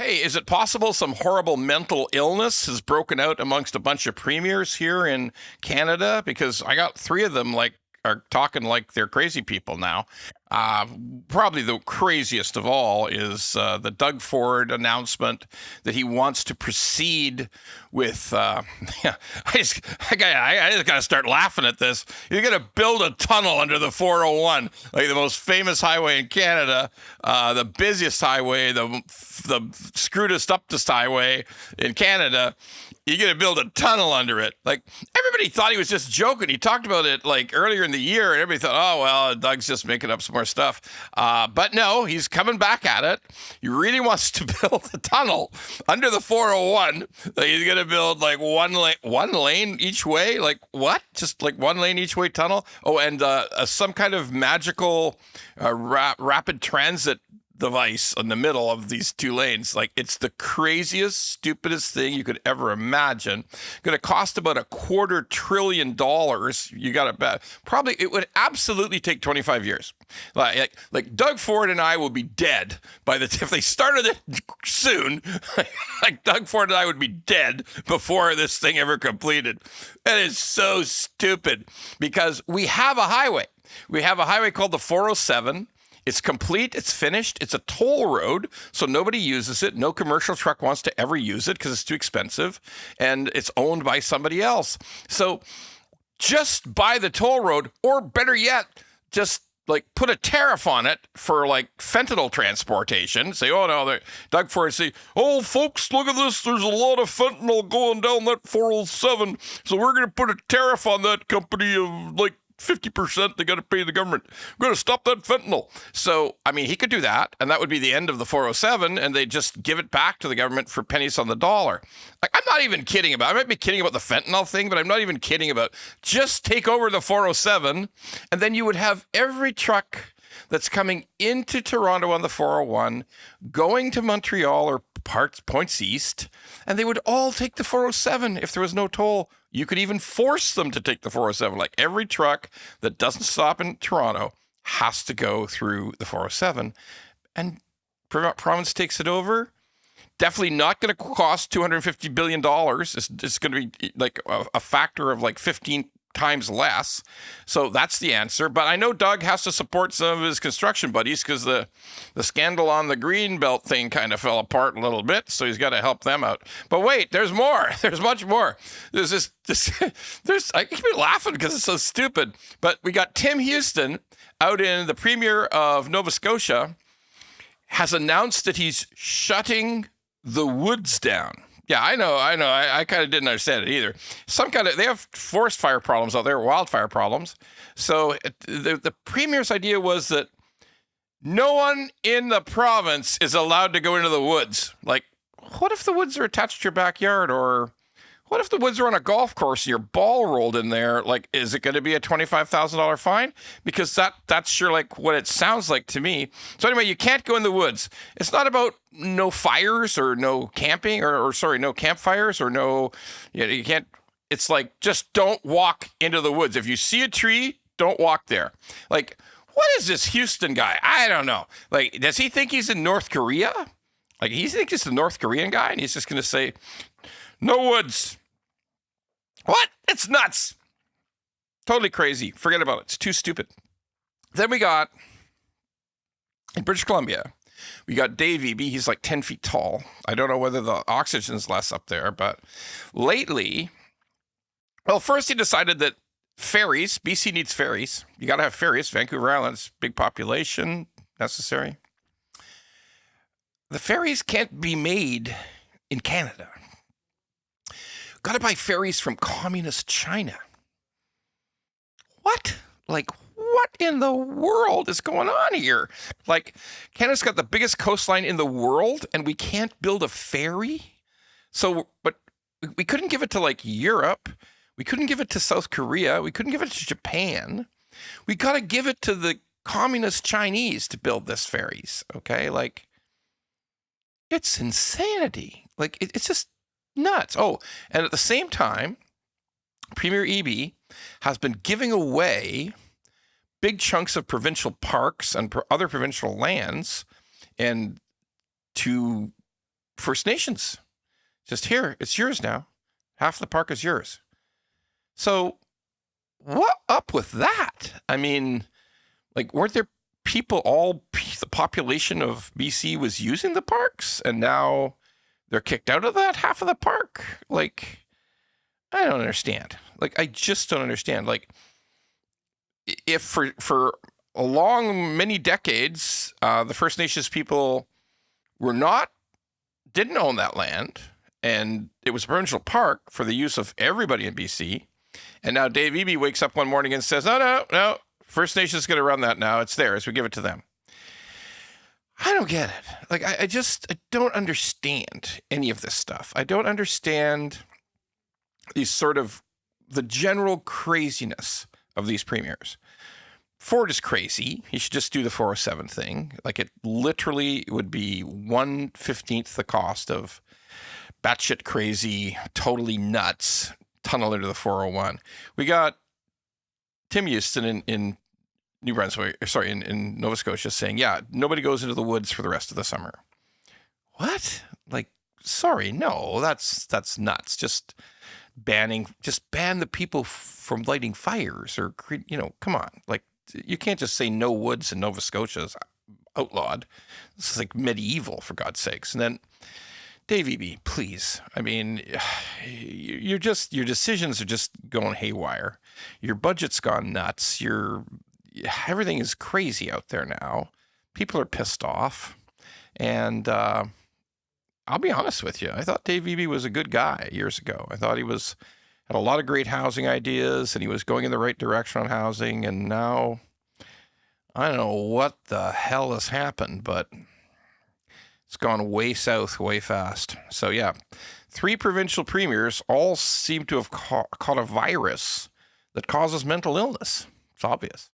hey, is it possible some horrible mental illness has broken out amongst a bunch of premiers here in Canada? Because I got 3 of them are talking like they're crazy people now. Probably the craziest of all is the Doug Ford announcement that he wants to proceed with. I just got to start laughing at this. You're going to build a tunnel under the 401, like the most famous highway in Canada, the busiest highway, the screwedest upest highway in Canada. You're going to build a tunnel under it. Like, everybody thought he was just joking. He talked about it like earlier in the year, and everybody thought, oh, well, Doug's just making up some more stuff. But no, he's coming back at it. He really wants to build a tunnel under the 401. Like, he's going to build like one lane each way. Like, what? Just like one lane each way tunnel? Oh, and some kind of magical rapid transit device in the middle of these 2 lanes. Like, it's the craziest, stupidest thing you could ever imagine. Going to cost about $250 billion. You got to bet. Probably it would absolutely take 25 years. Like Doug Ford and I will be dead if they started it soon. Like Doug Ford and I would be dead before this thing ever completed. That is so stupid because we have a highway. We have a highway called the 407. It's complete. It's finished. It's a toll road, so nobody uses it. No commercial truck wants to ever use it because it's too expensive, and it's owned by somebody else. So just buy the toll road, or better yet, just like put a tariff on it for like fentanyl transportation. Say, oh no, Doug Ford say, oh folks, look at this. There's a lot of fentanyl going down that 407, so we're going to put a tariff on that company of like 50% they got to pay the government. We're going to stop that fentanyl. So, I mean, he could do that, and that would be the end of the 407, and they just give it back to the government for pennies on the dollar. Like, I'm not even kidding about, I might be kidding about the fentanyl thing, but I'm not even kidding about just take over the 407, and then you would have every truck that's coming into Toronto on the 401, going to Montreal or points east, and they would all take the 407 if there was no toll. You could even force them to take the 407. Like, every truck that doesn't stop in Toronto has to go through the 407. And province takes it over. Definitely not going to cost $250 billion. It's going to be like a factor of like 15 times less. So that's the answer. But I know Doug has to support some of his construction buddies because the scandal on the Greenbelt thing kind of fell apart a little bit. So he's got to help them out. But wait, there's more. There's much more. There's I keep laughing because it's so stupid. But we got Tim Houston out in the Premier of Nova Scotia has announced that he's shutting the woods down. Yeah, I know. I kind of didn't understand it either. They have forest fire problems out there, wildfire problems. So the premier's idea was that no one in the province is allowed to go into the woods. Like, what if the woods are attached to your backyard? Or what if the woods are on a golf course and your ball rolled in there? Like, is it going to be a $25,000 fine? Because that's sure like what it sounds like to me. So anyway, you can't go in the woods. It's not about no fires or no camping or no campfires or no, you can't. It's like, just don't walk into the woods. If you see a tree, don't walk there. Like, what is this Houston guy? I don't know. Like, does he think he's in North Korea? Like, he thinks he's the North Korean guy and he's just going to say, no woods. What? It's nuts. Totally crazy. Forget about it. It's too stupid. Then we got, in British Columbia, we got Dave Eby. He's like 10 feet tall. I don't know whether the oxygen's less up there, but lately, well, first he decided that ferries, BC needs ferries. You got to have ferries. Vancouver Island's big population, necessary. The ferries can't be made in Canada. Got to buy ferries from communist China. What? Like, what in the world is going on here? Like, Canada's got the biggest coastline in the world, and we can't build a ferry? So, but we couldn't give it to, like, Europe. We couldn't give it to South Korea. We couldn't give it to Japan. We got to give it to the communist Chinese to build this ferries, okay? Like, it's insanity. Like, it's just nuts. Oh, and at the same time, Premier Eby has been giving away big chunks of provincial parks and other provincial lands and to First Nations. Just here, it's yours now. Half the park is yours. So what up with that? I mean, like, weren't there people, the population of BC was using the parks, and now they're kicked out of that half of the park? Like, I don't understand. Like, I just don't understand. Like, if for a long, many decades, the First Nations people didn't own that land, and it was a provincial park for the use of everybody in BC. And now Dave Eby wakes up one morning and says, no, First Nations is going to run that now. It's theirs. We give it to them. I don't get it. Like, I don't understand any of this stuff. I don't understand the general craziness of these premiers. Ford is crazy. He should just do the 407 thing. Like, it literally would be 1/15 the cost of batshit crazy, totally nuts tunnel into the 401. We got Tim Houston in New Brunswick, in Nova Scotia, saying, yeah, nobody goes into the woods for the rest of the summer. What? Like, sorry, no, that's nuts. Just ban the people from lighting fires, or, come on. Like, you can't just say no woods in Nova Scotia is outlawed. This is like medieval, for God's sakes. And then Dave Eby, please. I mean, your decisions are just going haywire. Your budget's gone nuts. Everything is crazy out there now. People are pissed off. And I'll be honest with you. I thought Dave Eby was a good guy years ago. I thought he had a lot of great housing ideas, and he was going in the right direction on housing. And now, I don't know what the hell has happened, but it's gone way south, way fast. So yeah, 3 provincial premiers all seem to have caught a virus that causes mental illness. It's obvious.